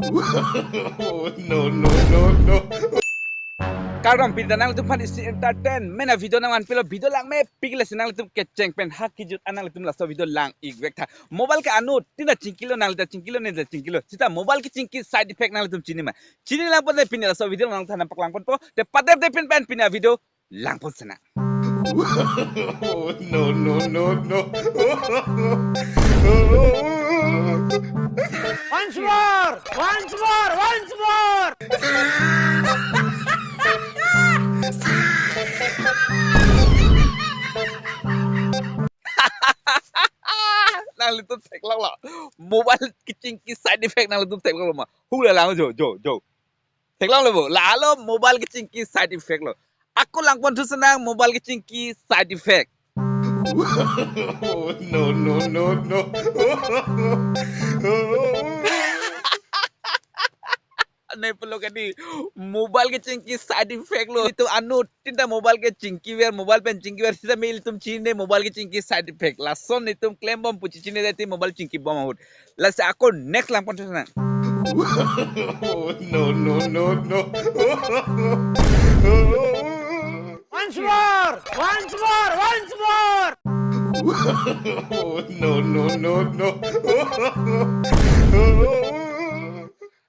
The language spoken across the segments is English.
No. Kardom pindah nang tu pan isi entertain. Mena video nang pilo video lang me pigla sinang tu keceng pen hak kijut anang tu laso video lang igwek tha. Mobile ka anu tina cingkilo nang ta cingkilo ne cingkilo. Sita mobile ki cingki side effect nang tu cini ma. Cini lang pon pindah laso video nang thana pak lang pon po. Te pader de pin pen pindah video lang pon sana. No. Once more. Nang litu tek lang lah. Mobile ki cingki side effect nang litu tek lang ma. Hula lang jo. Tek lang lo bo. Lalo mobile ki cingki side effect lo. Aku lang pon tu senang mobile ki cingki side effect. No. Nai perlu kadi mobile ke cingki side effect lo itu anu tinta mobile ke cingki wer mobile pen cingki wer sida mail tum chine mobile ke cingki side effect lason itu claim bom puci chine dati mobile cingki bom ahud lasa aku next lang pon sana No. Once more. No.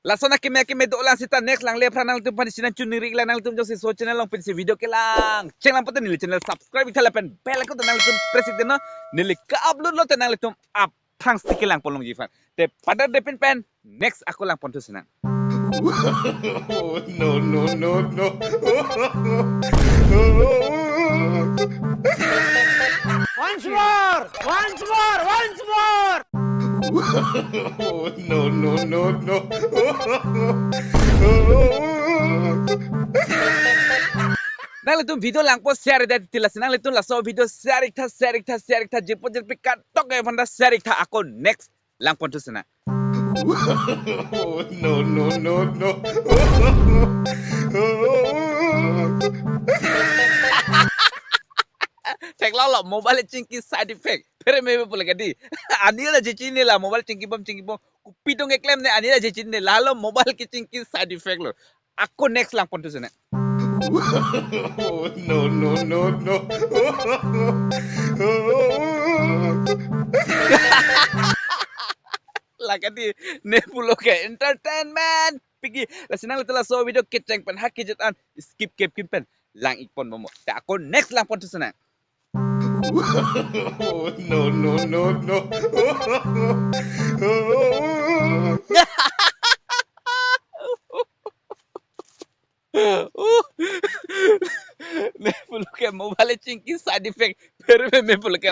lason akime do lang sita next lang lepra nang tum pan sinan chuniri lang nang tum jose so channel lang pin video ke lang cheng lang poten nili channel subscribe itala pen bell ko nang tum press it no nili ka upload lo nang tum up prang stick lang polong jifan te pada de pen next aku lang pon tu sana No. Once more. No. nang tum video lang po share dati tilas nang tum laso video share ikta jepo kat tok e panda share ikta aku next lang pon tu sana No. Tek lo mobile cingki side effect. Pere me pula kadi. Ani la jecine la mobile cingki bom kupi dong claim ne ani la jecine lalo mobile ki cingki side effect lo. Aku next lang pon tu sana. No. La kadi ne pulo ke entertainment. Pigi la sinang la so video keceng pen hak kijetan skip pen lang ipon momo. Ta aku next lang pon tu sana. No. Me pulo ke mobile cingki side effect. Pere me pulo ke.